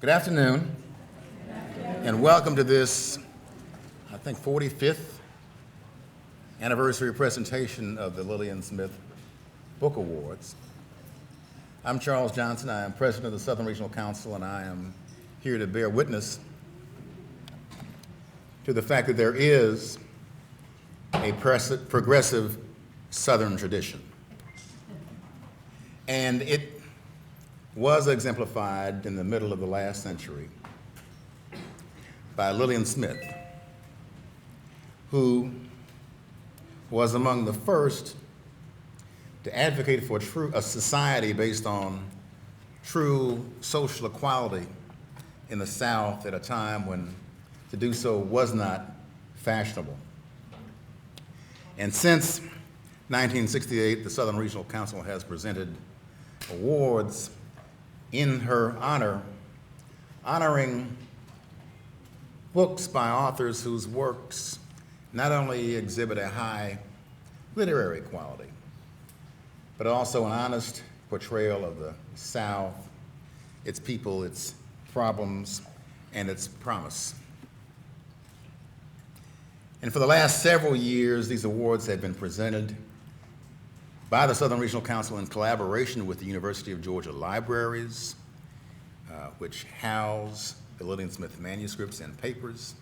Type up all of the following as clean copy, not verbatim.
Good afternoon, and welcome to this, I think, 45th anniversary presentation of the Lillian Smith Book Awards. I'm Charles Johnson. I am president of the Southern Regional Council, and I am here to bear witness to the fact that there is a progressive Southern tradition. And it was exemplified in the middle of the last century by Lillian Smith, who was among the first to advocate for a society based on true social equality in the South at a time when to do so was not fashionable. And since 1968, the Southern Regional Council has presented awards in her honor, honoring books by authors whose works not only exhibit a high literary quality, but also an honest portrayal of the South, its people, its problems, and its promise. And for the last several years, these awards have been presented by the Southern Regional Council in collaboration with the University of Georgia Libraries, which house the Lillian Smith manuscripts and papers,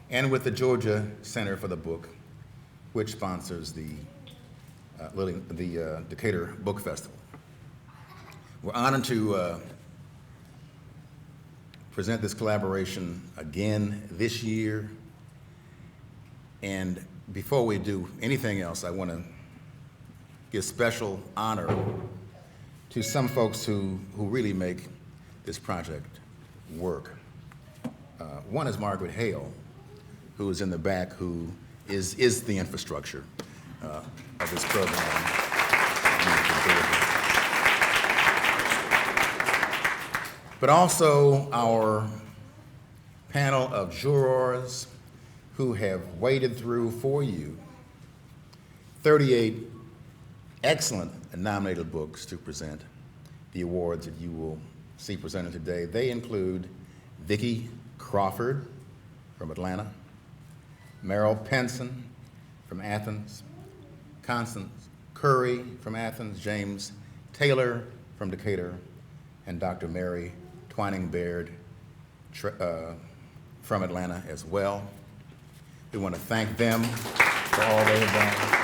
and with the Georgia Center for the Book, which sponsors the Decatur Book Festival. We're honored to present this collaboration again this year. And before we do anything else, I want to give special honor to some folks who really make this project work. One is Margaret Hale, who is in the back, who is the infrastructure of this program. But also our panel of jurors who have waded through for you 38 excellent nominated books to present the awards that you will see presented today. They include Vicki Crawford from Atlanta, Meryl Penson from Athens, Constance Curry from Athens, James Taylor from Decatur, and Dr. Mary Twining Baird from Atlanta as well. We want to thank them for all they have done.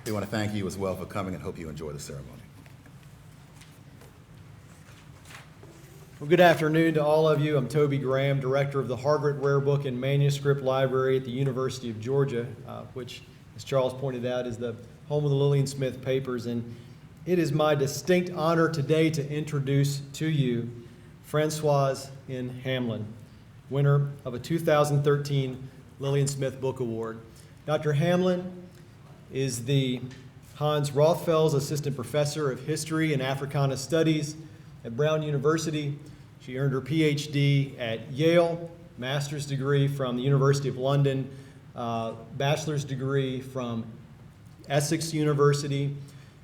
We want to thank you as well for coming and hope you enjoy the ceremony. Well, good afternoon to all of you. I'm Toby Graham, director of the Hargret Rare Book and Manuscript Library at the University of Georgia, which, as Charles pointed out, is the home of the Lillian Smith papers. And it is my distinct honor today to introduce to you Francoise N. Hamlin, winner of a 2013 Lillian Smith Book Award. Dr. Hamlin is the Hans Rothfels Assistant Professor of History and Africana Studies at Brown University. She earned her PhD at Yale, master's degree from the University of London, bachelor's degree from Essex University.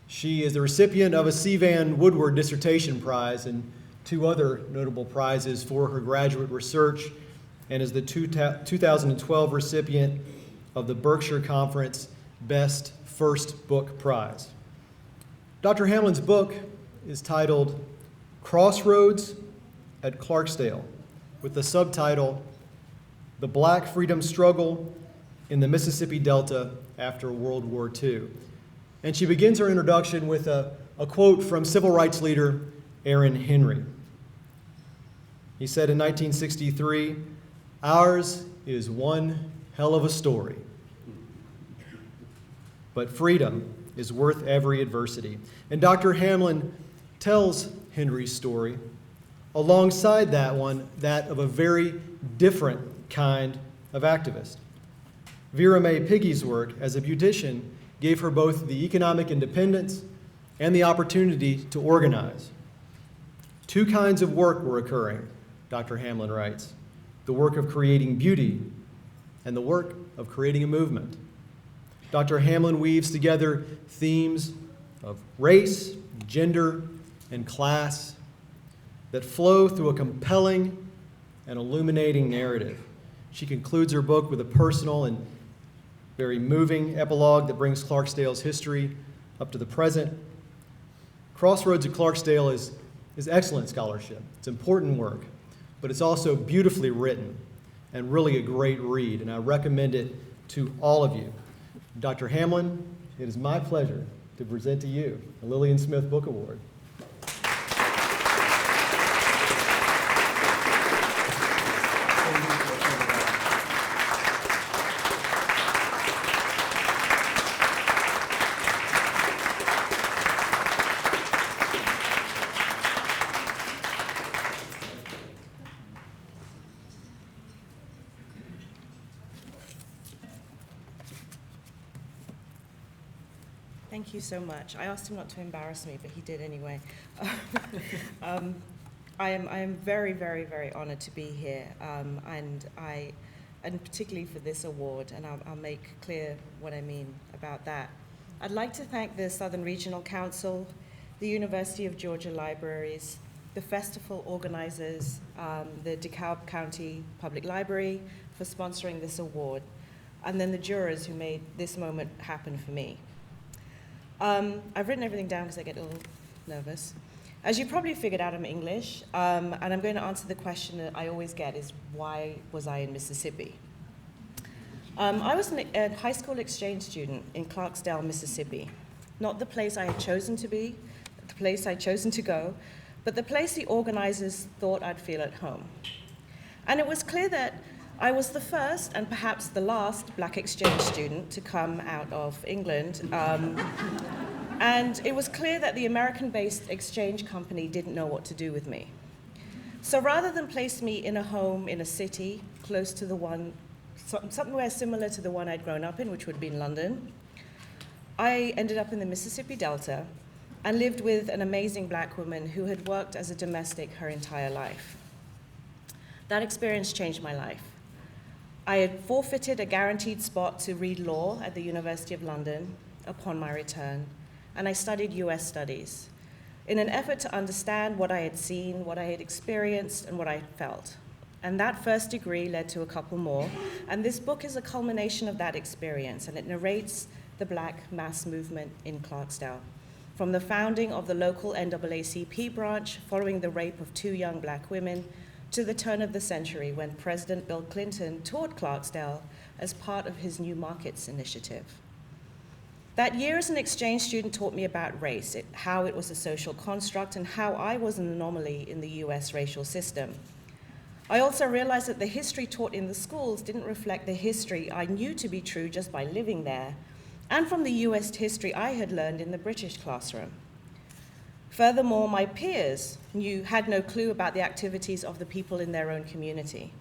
She is the recipient of a C. Vann Woodward Dissertation Prize and 2 other notable prizes for her graduate research, and is the 2012 recipient of the Berkshire Conference Best First Book Prize. Dr. Hamlin's book is titled Crossroads at Clarksdale, with the subtitle The Black Freedom Struggle in the Mississippi Delta After World War II. And she begins her introduction with a quote from civil rights leader Aaron Henry. He said in 1963, "Ours is one hell of a story, but freedom is worth every adversity." And Dr. Hamlin tells Henry's story alongside that of a very different kind of activist. Vera Mae Piggy's work as a beautician gave her both the economic independence and the opportunity to organize. 2 kinds of work were occurring, Dr. Hamlin writes: the work of creating beauty and the work of creating a movement. Dr. Hamlin weaves together themes of race, gender, and class that flow through a compelling and illuminating narrative. She concludes her book with a personal and very moving epilogue that brings Clarksdale's history up to the present. Crossroads at Clarksdale is excellent scholarship. It's important work, but it's also beautifully written and really a great read, and I recommend it to all of you. Dr. Hamlin, it is my pleasure to present to you the Lillian Smith Book Award. Thank you so much. I asked him not to embarrass me, but he did anyway. I am very, very, very honored to be here, and particularly for this award, and I'll make clear what I mean about that. I'd like to thank the Southern Regional Council, the University of Georgia Libraries, the festival organizers, the DeKalb County Public Library for sponsoring this award, and then the jurors who made this moment happen for me. I've written everything down because I get a little nervous. As you probably figured out, I'm English, and I'm going to answer the question that I always get is, why was I in Mississippi? I was a high school exchange student in Clarksdale, Mississippi. Not the place I had chosen to be, the place I'd chosen to go, but the place the organizers thought I'd feel at home. And it was clear that I was the first and perhaps the last black exchange student to come out of England. And it was clear that the American-based exchange company didn't know what to do with me. So rather than place me in a home in a city close to the one, somewhere similar to the one I'd grown up in, which would be in London, I ended up in the Mississippi Delta and lived with an amazing black woman who had worked as a domestic her entire life. That experience changed my life. I had forfeited a guaranteed spot to read law at the University of London upon my return, and I studied US studies in an effort to understand what I had seen, what I had experienced, and what I felt. And that first degree led to a couple more, and this book is a culmination of that experience, and it narrates the black mass movement in Clarksdale, from the founding of the local NAACP branch following the rape of 2 young black women, to the turn of the century when President Bill Clinton toured Clarksdale as part of his New Markets initiative. That year as an exchange student taught me about race, how it was a social construct, and how I was an anomaly in the US racial system. I also realized that the history taught in the schools didn't reflect the history I knew to be true just by living there, and from the US history I had learned in the British classroom. Furthermore, my peers had no clue about the activities of the people in their own community.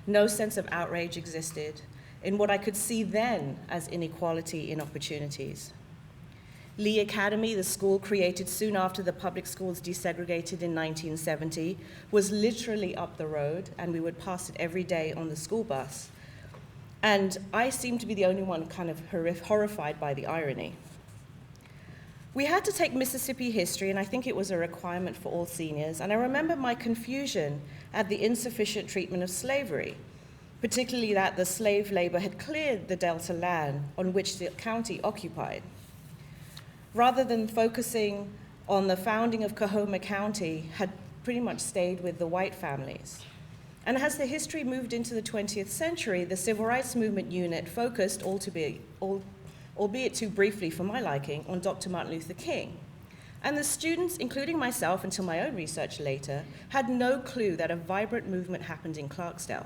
No sense of outrage existed in what I could see then as inequality in opportunities. Lee Academy, the school created soon after the public schools desegregated in 1970, was literally up the road, and we would pass it every day on the school bus. And I seemed to be the only one kind of horrified by the irony. We had to take Mississippi history, and I think it was a requirement for all seniors, and I remember my confusion at the insufficient treatment of slavery, particularly that the slave labor had cleared the Delta land on which the county occupied. Rather than focusing on the founding of Coahoma County, had pretty much stayed with the white families. And as the history moved into the 20th century, the Civil Rights Movement unit focused, albeit too briefly for my liking, on Dr. Martin Luther King. And the students, including myself until my own research later, had no clue that a vibrant movement happened in Clarksdale.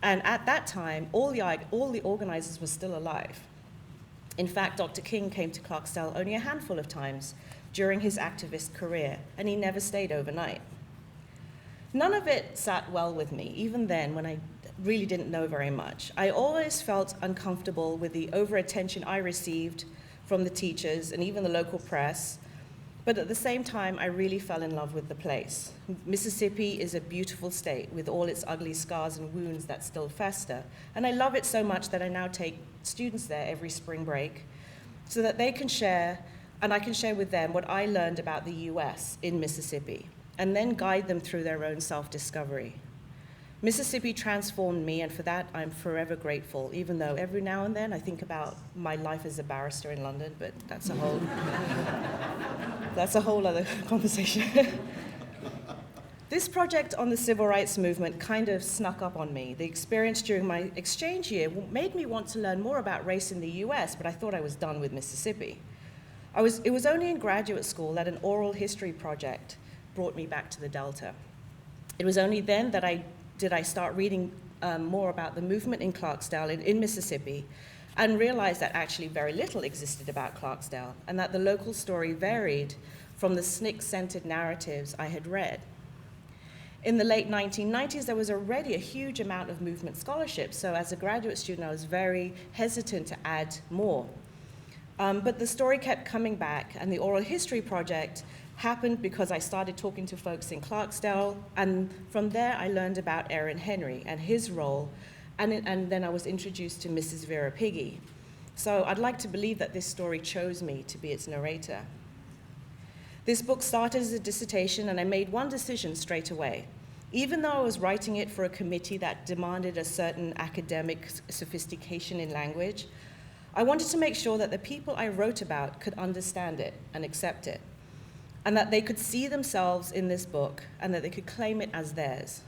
And at that time, all the organizers were still alive. In fact, Dr. King came to Clarksdale only a handful of times during his activist career, and he never stayed overnight. None of it sat well with me, even then when I really didn't know very much. I always felt uncomfortable with the over-attention I received from the teachers and even the local press, but at the same time, I really fell in love with the place. Mississippi is a beautiful state with all its ugly scars and wounds that still fester, and I love it so much that I now take students there every spring break so that they can share and I can share with them what I learned about the US in Mississippi, and then guide them through their own self-discovery. Mississippi transformed me, and for that I'm forever grateful, even though every now and then I think about my life as a barrister in London, but that's a whole other conversation. This project on the civil rights movement kind of snuck up on me. The experience during my exchange year made me want to learn more about race in the US, but I thought I was done with Mississippi. It was only in graduate school that an oral history project brought me back to the Delta. It was only then that I start reading more about the movement in Clarksdale in Mississippi, and realized that actually very little existed about Clarksdale, and that the local story varied from the SNCC-centered narratives I had read. In the late 1990s, there was already a huge amount of movement scholarship, so as a graduate student, I was very hesitant to add more. But the story kept coming back, and the oral history project happened because I started talking to folks in Clarksdale, and from there I learned about Aaron Henry and his role, and then I was introduced to Mrs. Vera Piggy. So I'd like to believe that this story chose me to be its narrator. This book started as a dissertation, and I made one decision straight away. Even though I was writing it for a committee that demanded a certain academic sophistication in language, I wanted to make sure that the people I wrote about could understand it and accept it, and that they could see themselves in this book, and that they could claim it as theirs.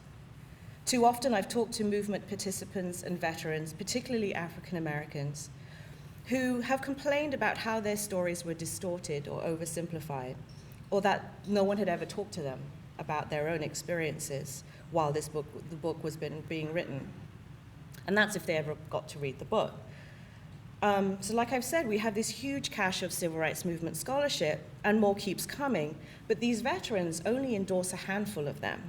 Too often I've talked to movement participants and veterans, particularly African Americans, who have complained about how their stories were distorted or oversimplified, or that no one had ever talked to them about their own experiences while the book was being written. And that's if they ever got to read the book. So like I've said, we have this huge cache of civil rights movement scholarship, and more keeps coming, but these veterans only endorse a handful of them.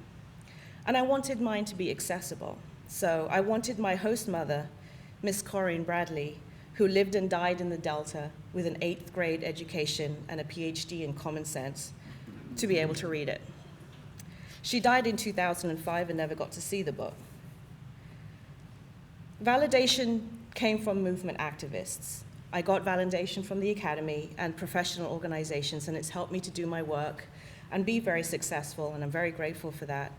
And I wanted mine to be accessible. So I wanted my host mother, Miss Corinne Bradley, who lived and died in the Delta with an 8th grade education and a PhD in common sense, to be able to read it. She died in 2005 and never got to see the book. Validation came from movement activists. I got validation from the academy and professional organizations, and it's helped me to do my work and be very successful, and I'm very grateful for that.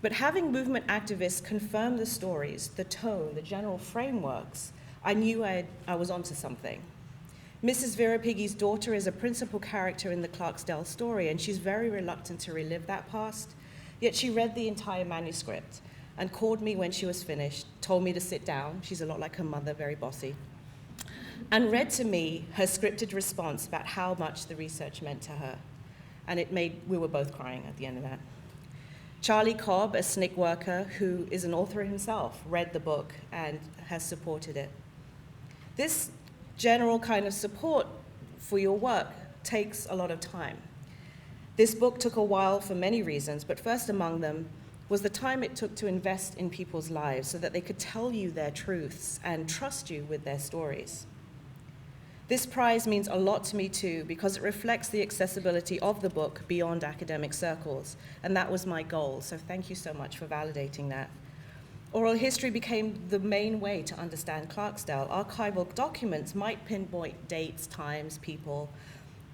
But having movement activists confirm the stories, the tone, the general frameworks, I knew I was onto something. Mrs. Vera Piggy's daughter is a principal character in the Clarksdale story, and she's very reluctant to relive that past, yet she read the entire manuscript and called me when she was finished, told me to sit down, she's a lot like her mother, very bossy, and read to me her scripted response about how much the research meant to her. And we were both crying at the end of that. Charlie Cobb, a SNCC worker who is an author himself, read the book and has supported it. This general kind of support for your work takes a lot of time. This book took a while for many reasons, but first among them was the time it took to invest in people's lives so that they could tell you their truths and trust you with their stories. This prize means a lot to me too, because it reflects the accessibility of the book beyond academic circles, and that was my goal, so thank you so much for validating that. Oral history became the main way to understand Clarksdale. Archival documents might pinpoint dates, times, people,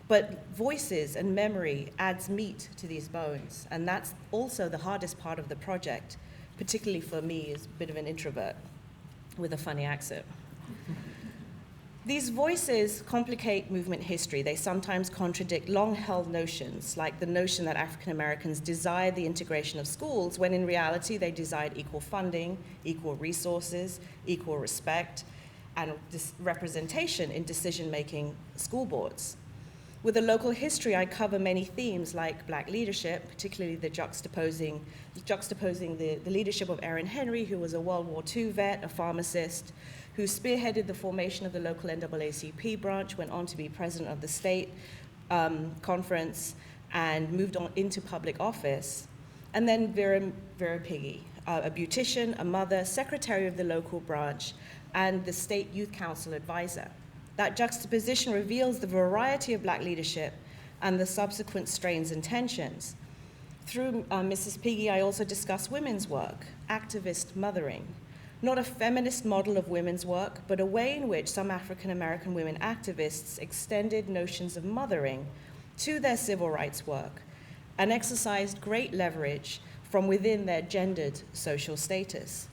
but voices and memory adds meat to these bones, and that's also the hardest part of the project, particularly for me as a bit of an introvert with a funny accent. These voices complicate movement history. They sometimes contradict long-held notions, like the notion that African Americans desired the integration of schools, when in reality they desired equal funding, equal resources, equal respect, and representation in decision-making school boards. With a local history, I cover many themes like Black leadership, particularly the juxtaposing the leadership of Aaron Henry, who was a World War II vet, a pharmacist, who spearheaded the formation of the local NAACP branch, went on to be president of the state conference, and moved on into public office. And then Vera Piggy, a beautician, a mother, secretary of the local branch, and the state youth council advisor. That juxtaposition reveals the variety of Black leadership and the subsequent strains and tensions. Through Mrs. Piggy, I also discuss women's work, activist mothering, not a feminist model of women's work, but a way in which some African American women activists extended notions of mothering to their civil rights work and exercised great leverage from within their gendered social status.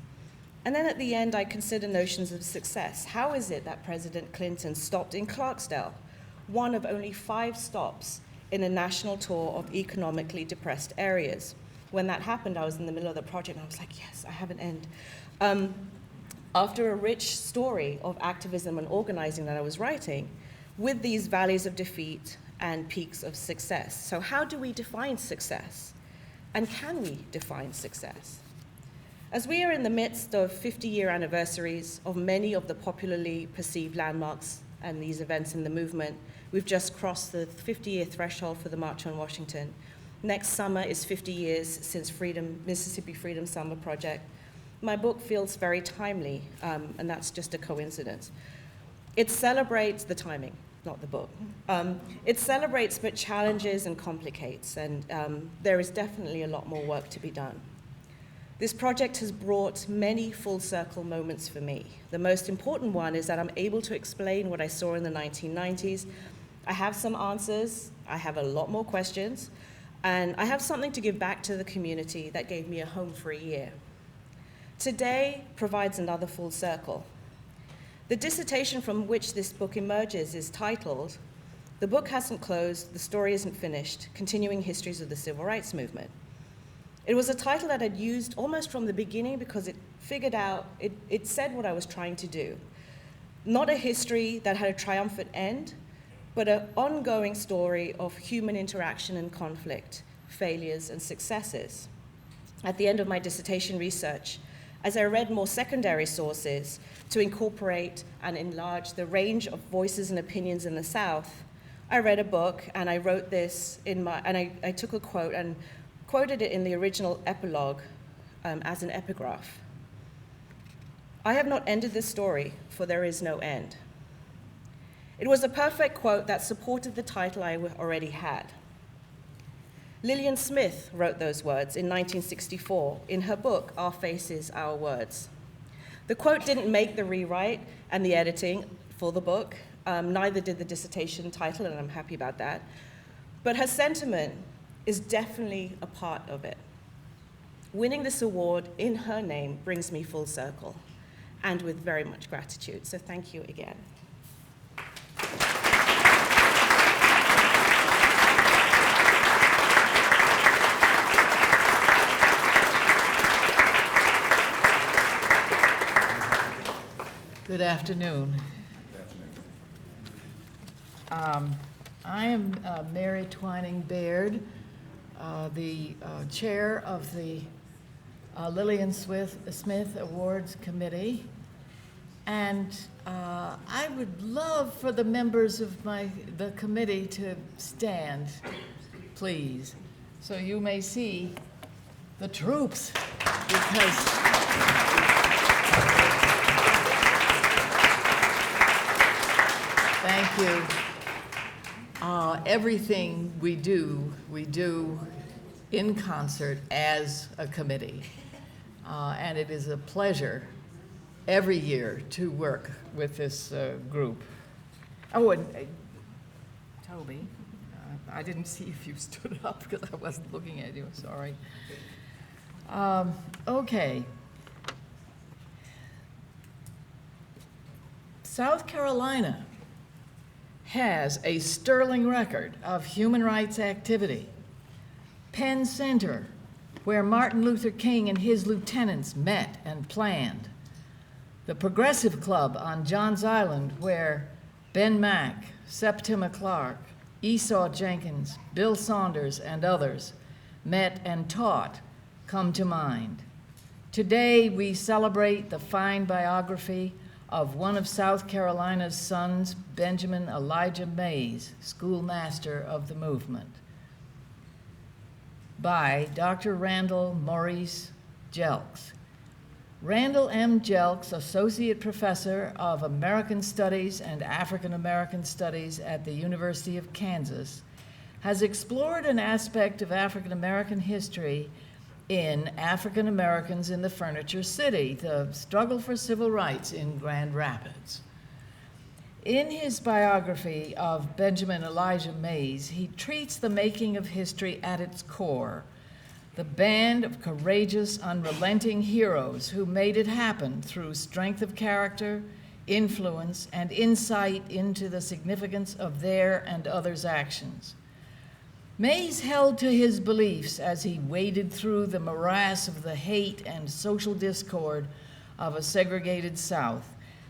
And then at the end, I consider notions of success. How is it that President Clinton stopped in Clarksdale, one of only 5 stops in a national tour of economically depressed areas? When that happened, I was in the middle of the project, and I was like, yes, I have an end. After a rich story of activism and organizing that I was writing, with these valleys of defeat and peaks of success. So how do we define success? And can we define success? As we are in the midst of 50-year anniversaries of many of the popularly perceived landmarks and these events in the movement, we've just crossed the 50-year threshold for the March on Washington. Next summer is 50 years since Mississippi Freedom Summer Project. My book feels very timely, and that's just a coincidence. It celebrates the timing, not the book. It celebrates but challenges and complicates, and there is definitely a lot more work to be done. This project has brought many full circle moments for me. The most important one is that I'm able to explain what I saw in the 1990s. I have some answers, I have a lot more questions, and I have something to give back to the community that gave me a home for a year. Today provides another full circle. The dissertation from which this book emerges is titled, "The Book Hasn't Closed, the Story Isn't Finished, Continuing Histories of the Civil Rights Movement." It was a title that I'd used almost from the beginning because it said what I was trying to do. Not a history that had a triumphant end, but an ongoing story of human interaction and conflict, failures and successes. At the end of my dissertation research, as I read more secondary sources to incorporate and enlarge the range of voices and opinions in the South, I read a book and I wrote this I took a quote and quoted it in the original epilogue as an epigraph. "I have not ended this story, for there is no end." It was a perfect quote that supported the title I already had. Lillian Smith wrote those words in 1964 in her book, Our Faces, Our Words. The quote didn't make the rewrite and the editing for the book, neither did the dissertation title, and I'm happy about that. But her sentiment is definitely a part of it. Winning this award in her name brings me full circle, and with very much gratitude. So thank you again. Good afternoon. I am Mary Twining Baird, the chair of the Lillian Smith Awards Committee. And I would love for the members of the committee to stand, please, so you may see the troops, because thank you. Everything we do in concert as a committee. And it is a pleasure every year to work with this group. Oh, and Toby, I didn't see if you stood up because I wasn't looking at you, sorry. Okay. South Carolina has a sterling record of human rights activity. Penn Center, where Martin Luther King and his lieutenants met and planned. The Progressive Club on Johns Island, where Ben Mack, Septima Clark, Esau Jenkins, Bill Saunders, and others met and taught, come to mind. Today, we celebrate the fine biography of one of South Carolina's sons, Benjamin Elijah Mays, schoolmaster of the movement, by Dr. Randall Maurice Jelks. Randall M. Jelks, Associate Professor of American Studies and African American Studies at the University of Kansas, has explored an aspect of African American history in African Americans in the Furniture City, the struggle for civil rights in Grand Rapids. In his biography of Benjamin Elijah Mays, he treats the making of history at its core, the band of courageous, unrelenting heroes who made it happen through strength of character, influence, and insight into the significance of their and others' actions. Mays held to his beliefs as he waded through the morass of the hate and social discord of a segregated South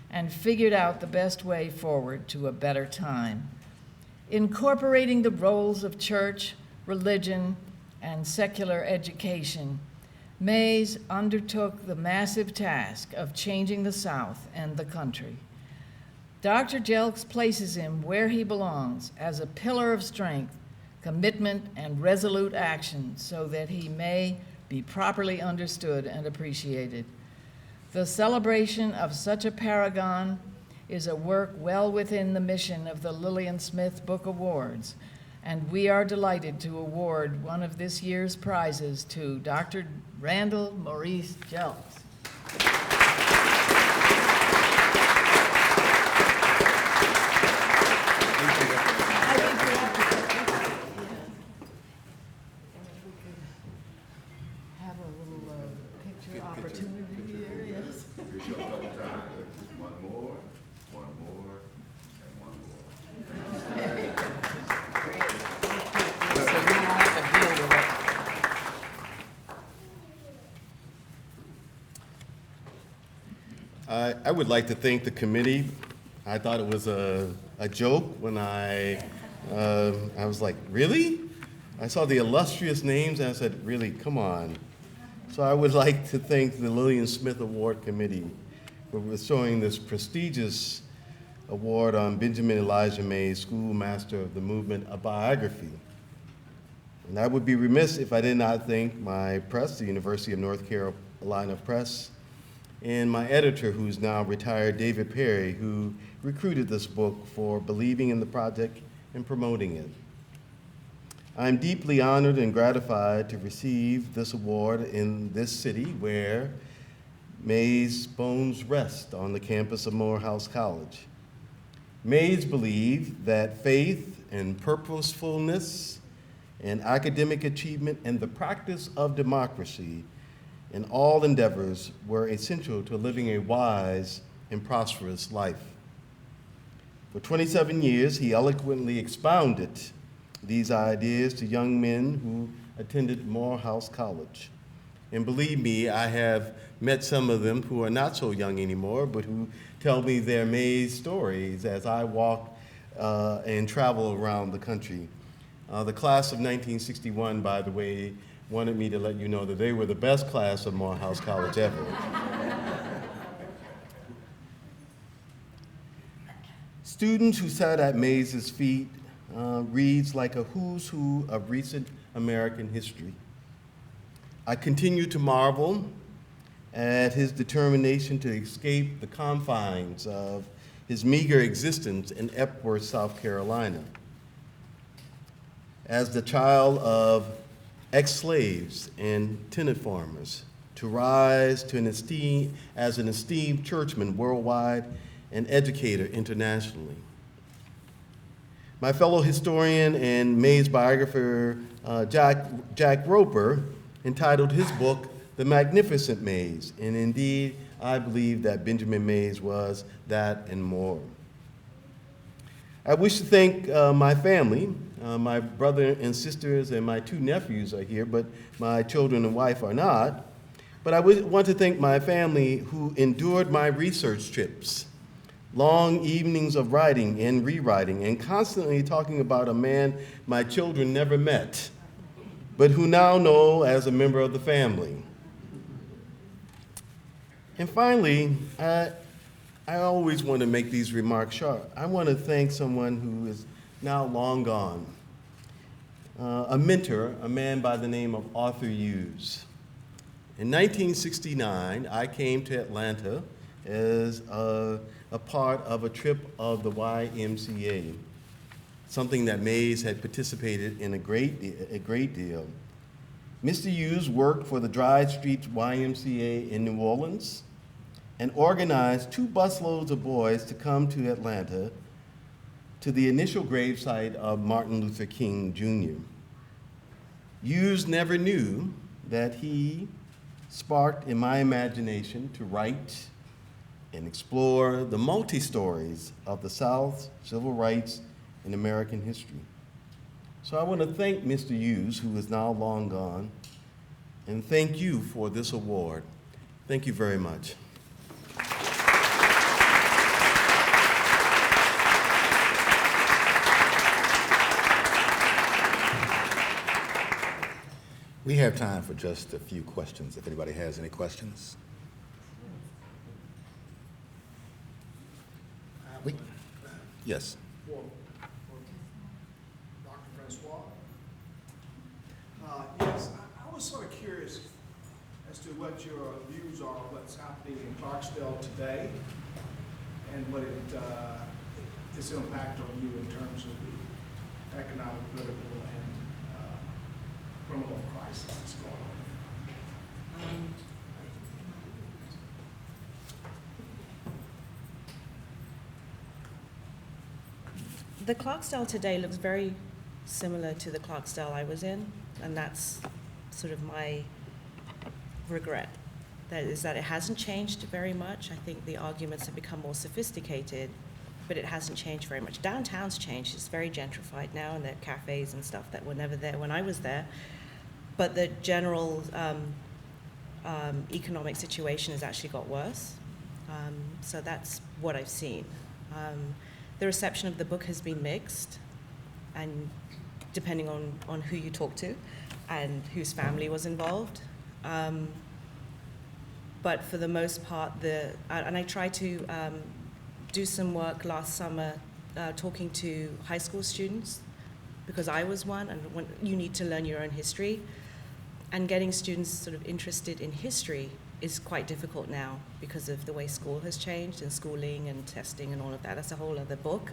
and figured out the best way forward to a better time. Incorporating the roles of church, religion, and secular education, Mays undertook the massive task of changing the South and the country. Dr. Jelks places him where he belongs, as a pillar of strength, commitment, and resolute action, so that he may be properly understood and appreciated. The celebration of such a paragon is a work well within the mission of the Lillian Smith Book Awards, and we are delighted to award one of this year's prizes to Dr. Randall Maurice Jelks. Have a little picture opportunity here, yes. One more, and one more. So you don't have to deal with it. I would like to thank the committee. I thought it was a joke when I was like, really? I saw the illustrious names and I said, really, come on. So I would like to thank the Lillian Smith Award Committee for bestowing this prestigious award on Benjamin Elijah Mays, Schoolmaster of the Movement, a biography. And I would be remiss if I did not thank my press, the University of North Carolina Press, and my editor, who's now retired, David Perry, who recruited this book for believing in the project and promoting it. I'm deeply honored and gratified to receive this award in this city where Mays' bones rest on the campus of Morehouse College. Mays believed that faith and purposefulness and academic achievement and the practice of democracy in all endeavors were essential to living a wise and prosperous life. For 27 years, he eloquently expounded these ideas to young men who attended Morehouse College. And believe me, I have met some of them who are not so young anymore, but who tell me their Mays stories as I walk and travel around the country. The class of 1961, by the way, wanted me to let you know that they were the best class of Morehouse College ever. Students who sat at Mays' feet reads like a who's who of recent American history. I continue to marvel at his determination to escape the confines of his meager existence in Epworth, South Carolina. As the child of ex-slaves and tenant farmers, to rise to as an esteemed churchman worldwide and educator internationally. My fellow historian and Mays biographer, Jack Roper, entitled his book, The Magnificent Mays, and indeed, I believe that Benjamin Mays was that and more. I wish to thank my family. My brother and sisters and my 2 nephews are here, but my children and wife are not. But I want to thank my family who endured my research trips, long evenings of writing and rewriting, and constantly talking about a man my children never met, but who now know as a member of the family. And finally, I always want to make these remarks short. I want to thank someone who is now long gone, a mentor, a man by the name of Arthur Hughes. In 1969, I came to Atlanta as a part of a trip of the YMCA, something that Mays had participated in a great deal. Mr. Hughes worked for the Dry Streets YMCA in New Orleans and organized 2 busloads of boys to come to Atlanta to the initial gravesite of Martin Luther King Jr. Hughes never knew that he sparked in my imagination to write and explore the multi-stories of the South's civil rights in American history. So I want to thank Mr. Hughes, who is now long gone, and thank you for this award. Thank you very much. We have time for just a few questions, if anybody has any questions. Yes. For Dr. Francois. Yes, I was sort of curious as to what your views are on what's happening in Clarksdale today and what its impact on you in terms of the economic, political, and criminal crisis that's going on. The Clarksdale today looks very similar to the Clarksdale I was in, and that's sort of my regret. That is that it hasn't changed very much. I think the arguments have become more sophisticated, but it hasn't changed very much. Downtown's changed. It's very gentrified now, and there are cafes and stuff that were never there when I was there. But the general economic situation has actually got worse. So that's what I've seen. The reception of the book has been mixed, and depending on who you talk to and whose family was involved. But for the most part, and I tried to do some work last summer talking to high school students, because I was one, and when you need to learn your own history. And getting students sort of interested in history is quite difficult now because of the way school has changed, and schooling and testing and all of that. That's a whole other book.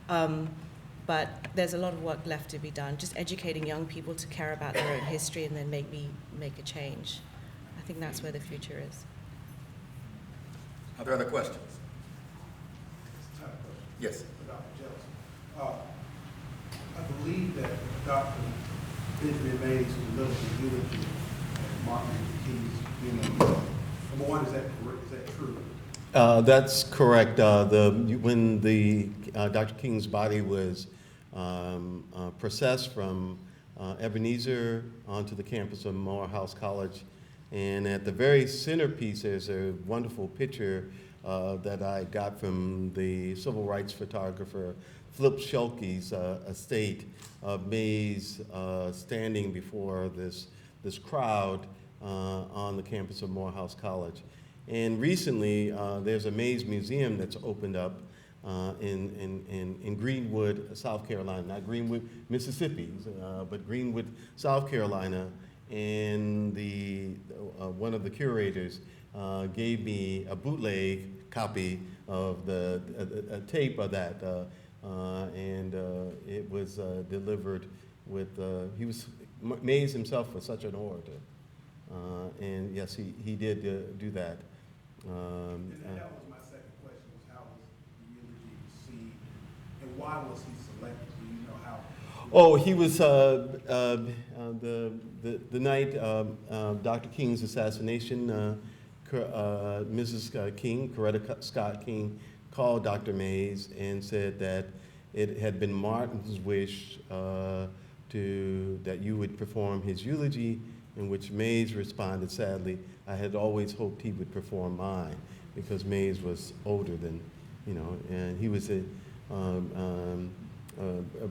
But there's a lot of work left to be done, just educating young people to care about their own history and then make a change. I think that's where the future is. Are there other questions? I have a question Yes. for Dr. Jettison. I believe that Dr. Benjamin Mays delivered the eulogy at Martin Luther King's funeral. Number one, is that correct? Is that true? That's correct. When Dr. King's body was processed from Ebenezer onto the campus of Morehouse College, and at the very centerpiece, there's a wonderful picture that I got from the civil rights photographer Flip Shelke's estate of Mays standing before this crowd on the campus of Morehouse College. And recently, there's a Mays Museum that's opened up in Greenwood, South Carolina, not Greenwood, Mississippi, but Greenwood, South Carolina. And one of the curators gave me a bootleg copy of a tape of that, and it was delivered with, Mays himself was such an orator. And yes, he did do that. And that was my second question, was how was the eulogy received, and why was he selected? Do you know how? Oh, he was the night Dr. King's assassination. Mrs. King, Coretta Scott King, called Dr. Mays and said that it had been Martin's wish that you would perform his eulogy, in which Mays responded, sadly, I had always hoped he would perform mine, because Mays was older than, and he was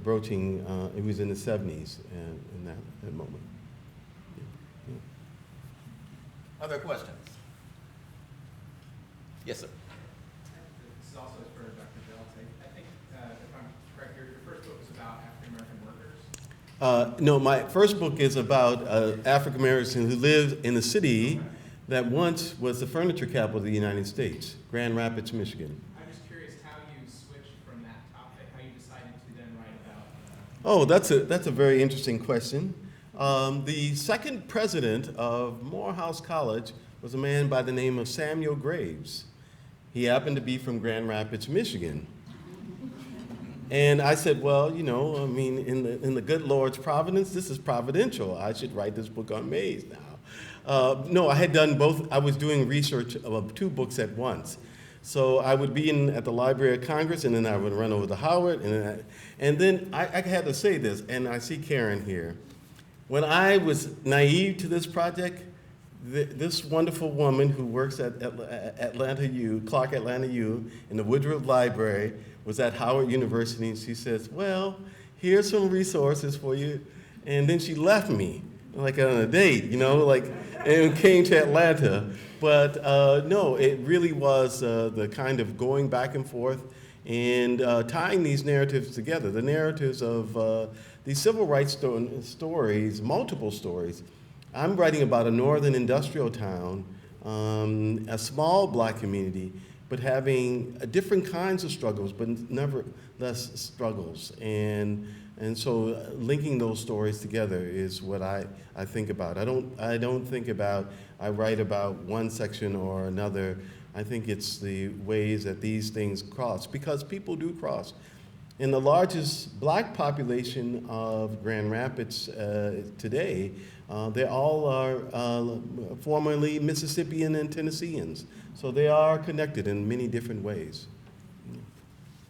broaching, he was in the 70s in that moment. Yeah. Other questions? Yes, sir. This is also for Dr. Jettison. I think, if I'm correct, your first book was about African-American workers. No, my first book is about African Americans who lived in the city that once was the furniture capital of the United States, Grand Rapids, Michigan. I'm just curious how you switched from that topic, how you decided to then write about. Oh, that's a very interesting question. The second president of Morehouse College was a man by the name of Samuel Graves. He happened to be from Grand Rapids, Michigan. And I said, well, you know, I mean, in the good Lord's providence, this is providential. I should write this book on maize now. No, I had done both. I was doing research of 2 books at once. So I would be at the Library of Congress, and then I would run over to Howard, and then I had to say this, and I see Karen here. When I was naive to this project, this wonderful woman who works at Atlanta U, Clark Atlanta U, in the Woodruff Library, was at Howard University, and she says, well, here's some resources for you. And then she left me, like on a date, you know, like, and came to Atlanta. But no, it really was the kind of going back and forth and tying these narratives together, the narratives of these civil rights stories, multiple stories. I'm writing about a northern industrial town, a small black community, but having different kinds of struggles, but nevertheless struggles. And so linking those stories together is what I think about. I don't think about, I write about one section or another. I think it's the ways that these things cross, because people do cross. In the largest black population of Grand Rapids today, they all are formerly Mississippian and Tennesseans. So they are connected in many different ways.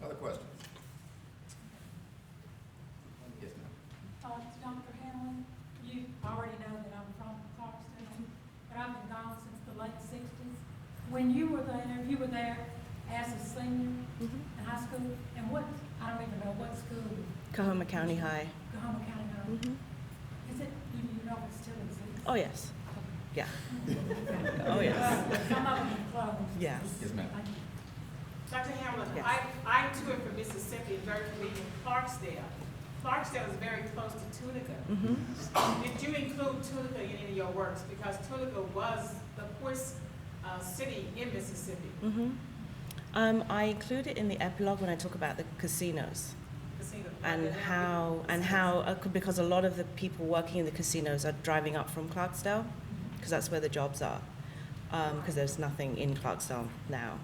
Other questions? Yes, ma'am. Dr. Hamlin, you already know that I'm from Clarkston, but I've been gone since the late 60s. When you were there as a senior in high school, and I don't even know what school. Coahoma County High. Coahoma County High. Is it, do you know if it still exists? Oh, yes. Yeah. Oh, yes. Some of them are closed. Yes. Yes, ma'am. Dr. Hamlin, Yes. I toured from Mississippi, very familiar with Clarksdale. Clarksdale is very close to Tunica. Did you include Tunica in any of your works? Because Tunica was the poorest city in Mississippi. I include it in the epilogue when I talk about the casinos. Because a lot of the people working in the casinos are driving up from Clarksdale, because that's where the jobs are, because there's nothing in Clarksdale now.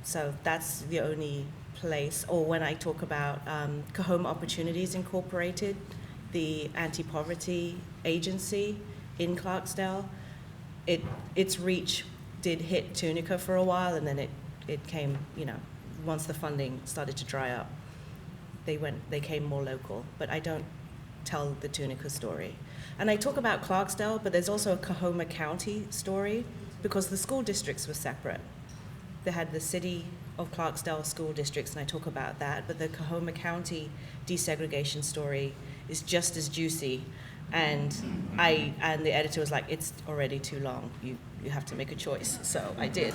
So that's the only place. Or when I talk about Coahoma Opportunities Incorporated, the anti-poverty agency in Clarksdale, its reach did hit Tunica for a while, and then it came, you know, once the funding started to dry up, they came more local. But I don't tell the Tunica story. And I talk about Clarksdale, but there's also a Coahoma County story, because the school districts were separate. They had the city of Clarksdale school districts, and I talk about that, but the Coahoma County desegregation story is just as juicy. And the editor was like, it's already too long. You have to make a choice. So I did.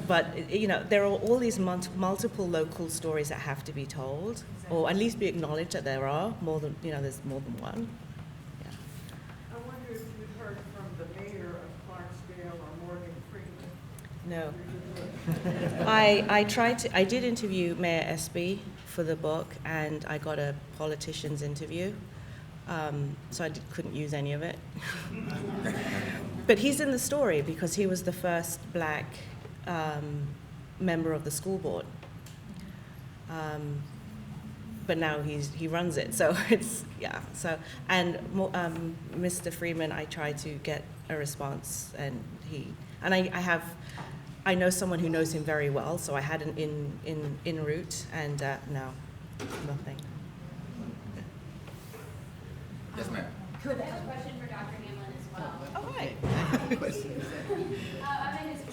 But, you know, there are all these multiple local stories that have to be told, or at least be acknowledged that there are more than, you know, there's more than one. Yeah. I wonder if you've heard from the mayor of Clarksdale or Morgan Freeman. No. I did interview Mayor Espy for the book, and I got a politician's interview. So I couldn't use any of it. But he's in the story because he was the first black member of the school board. But now he runs it, so it's, yeah. So, and Mr. Freeman, I tried to get a response, and I know someone who knows him very well, so I had an in route, and no, nothing. Yes, ma'am. I have a question for Dr. Hamlin as well. Oh, hi. I'm a history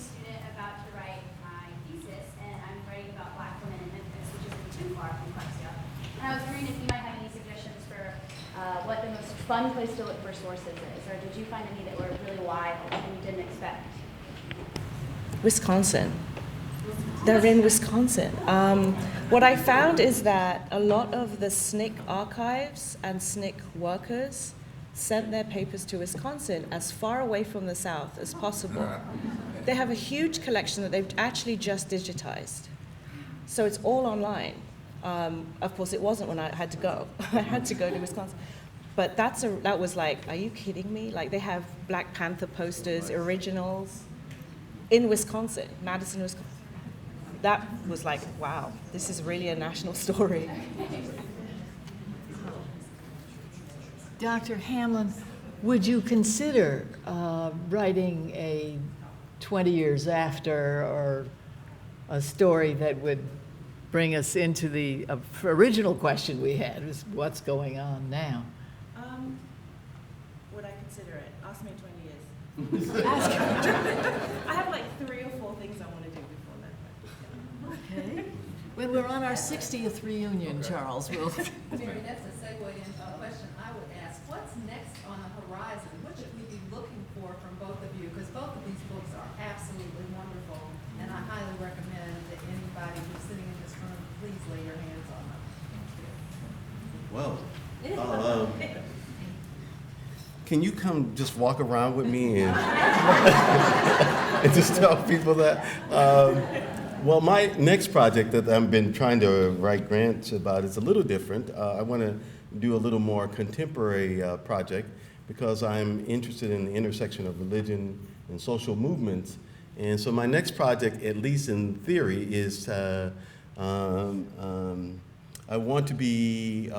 student about to write my thesis, and I'm writing about black women in Memphis, which isn't too far from Clarksdale. And I was wondering if you might have any suggestions for what the most fun place to look for sources is, or did you find any that were really wild and you didn't expect? Wisconsin. They're in Wisconsin. What I found is that a lot of the SNCC archives and SNCC workers sent their papers to Wisconsin as far away from the South as possible. They have a huge collection that they've actually just digitized. So it's all online. Of course, it wasn't when I had to go. I had to go to Wisconsin. But that was like, are you kidding me? Like, they have Black Panther posters, originals, in Wisconsin, Madison, Wisconsin. That was like, wow, this is really a national story. Dr. Hamlin, would you consider writing a 20 years after or a story that would bring us into the original question we had, was what's going on now? Would I consider it? Ask me in 20 years. I have like 3 or 4 things I want to do before that. Okay. When we're on our 60th reunion, Charles, we'll... Mary, that's a segue into a question I would ask. What's next on the horizon? What should we be looking for from both of you? Because both of these books are absolutely wonderful, and I highly recommend that anybody who's sitting in this room, please lay your hands on them. Well, can you come just walk around with me and, and just tell people that? Well, my next project that I've been trying to write grants about is a little different. I want to do a little more contemporary project because I'm interested in the intersection of religion and social movements. And so my next project, at least in theory, is I want to be,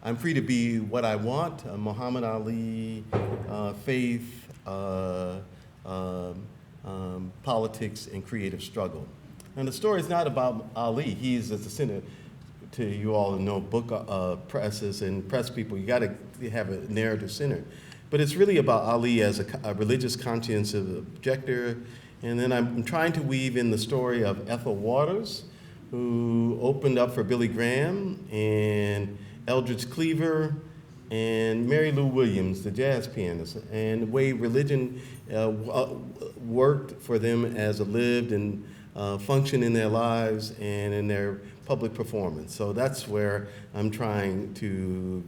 I'm free to be what I want, Muhammad Ali, faith, politics, and creative struggle. And the story is not about Ali. He's at the center, to you all who know book presses and press people, you got to have a narrative center. But it's really about Ali as a religious conscientious objector. And then I'm trying to weave in the story of Ethel Waters, who opened up for Billy Graham, and Eldridge Cleaver, and Mary Lou Williams, the jazz pianist, and the way religion worked for them as a lived and function in their lives and in their public performance. So that's where I'm trying to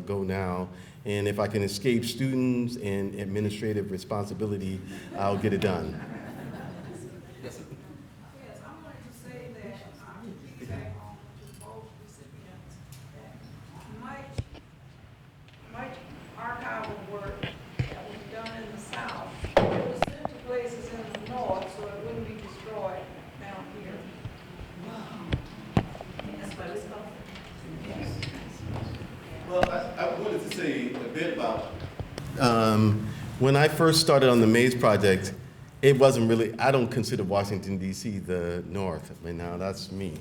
go now. And if I can escape students and administrative responsibility, I'll get it done. Yes, I wanted to say that, to piggyback on to both recipients, that much archival work that was done in the South, it was sent to places in the North so it wouldn't be destroyed down here. That's what it's called. Well, I wanted to say a bit about when I first started on the Maze Project, it wasn't really, I don't consider Washington, D.C. the North. I mean, now that's me.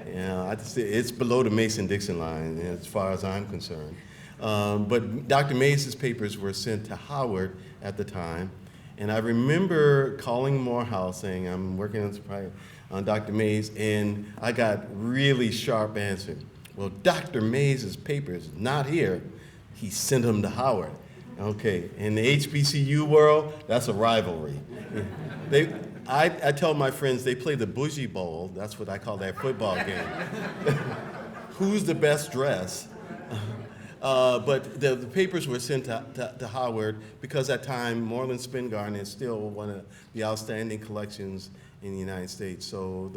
You know, I just say it's below the Mason-Dixon line as far as I'm concerned. But Dr. Maze's papers were sent to Howard at the time, and I remember calling Morehouse saying, I'm working on Dr. Maze, and I got really sharp answer. Well, Dr. Maze's paper is not here. He sent them to Howard. Okay, in the HBCU world, that's a rivalry. I tell my friends they play the Bougie Bowl. That's what I call that football game. Who's the best dressed? But the papers were sent to Howard because at that time, Moreland Spin Garden is still one of the outstanding collections in the United States. So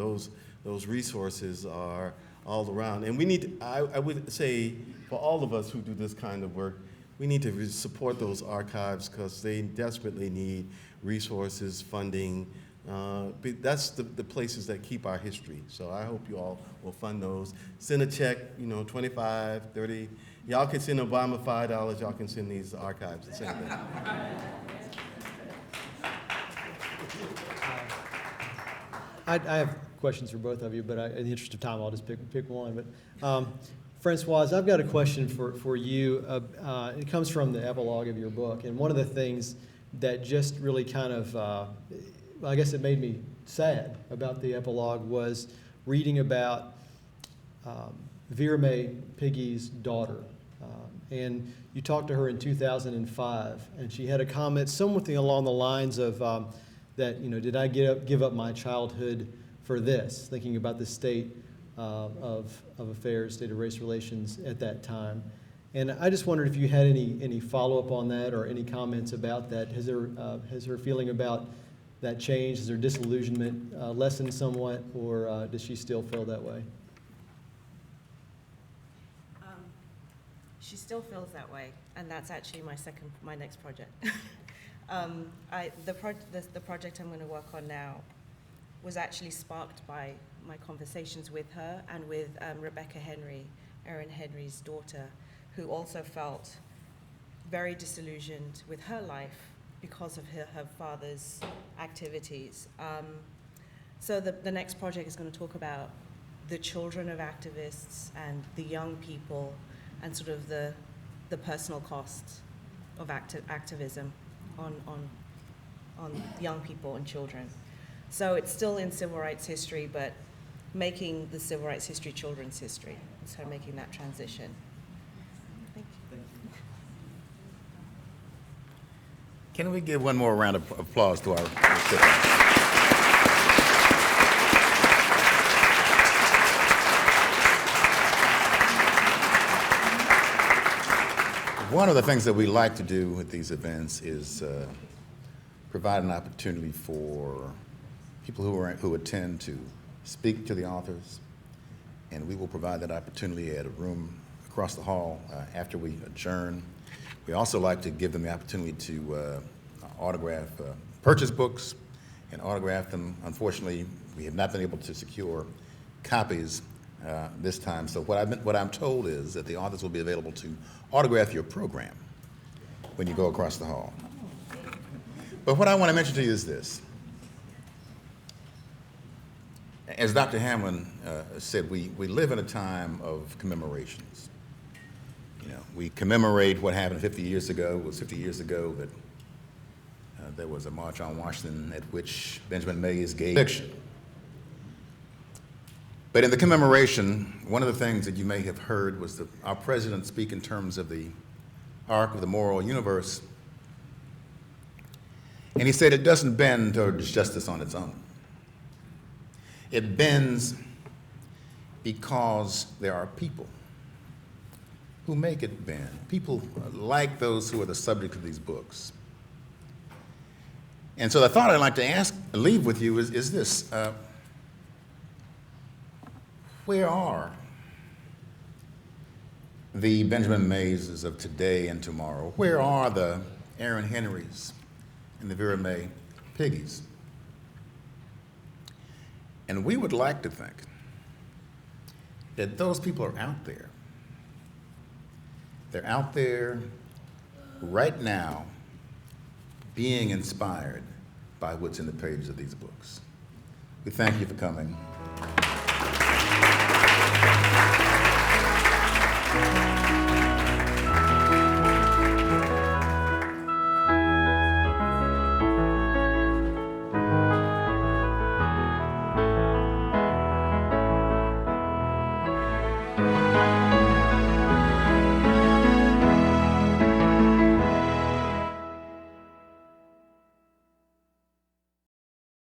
those resources are all around. And we need, I would say, for all of us who do this kind of work, we need to support those archives because they desperately need resources, funding. But that's the places that keep our history. So I hope you all will fund those. Send a check, $25, $30. Y'all can send Obama $5. Y'all can send these archives the same thing. I have questions for both of you, but in the interest of time, I'll just pick one. But Francoise, I've got a question for you. It comes from the epilogue of your book, and one of the things that just really kind of, I guess it made me sad about the epilogue was reading about Vera Mae Piggy's daughter. And you talked to her in 2005, and she had a comment something along the lines of that, did I give up my childhood for this, thinking about the state of affairs, state of race relations at that time. And I just wondered if you had any follow-up on that or any comments about that. Has her feeling about that changed? Has her disillusionment lessened somewhat, or does she still feel that way? she still feels that way, and that's actually my next project. The project I'm going to work on now was actually sparked by my conversations with her and with Rebecca Henry, Erin Henry's daughter, who also felt very disillusioned with her life because of her father's activities. So the next project is going to talk about the children of activists and the young people and sort of the personal costs of activism on young people and children. So it's still in civil rights history, but making the civil rights history children's history. So making that transition. Thank you. Can we give one more round of applause to our recipients? One of the things that we like to do with these events is provide an opportunity for people who attend to speak to the authors, and we will provide that opportunity at a room across the hall after we adjourn. We also like to give them the opportunity to purchase books and autograph them. Unfortunately, we have not been able to secure copies this time. So what I'm told is that the authors will be available to autograph your program when you go across the hall. But what I want to mention to you is this. As Dr. Hamlin said, we live in a time of commemorations. You know, we commemorate what happened 50 years ago. It was 50 years ago that there was a march on Washington at which Benjamin Mays gave conviction. But in the commemoration, one of the things that you may have heard was our president speak in terms of the arc of the moral universe. And he said it doesn't bend towards justice on its own. It bends because there are people who make it bend, people like those who are the subject of these books. And so the thought I'd like to leave with you is this. Where are the Benjamin Mayses of today and tomorrow? Where are the Erin Henrys and the Vera Mae Piggies? And we would like to think that those people are out there. They're out there right now being inspired by what's in the pages of these books. We thank you for coming.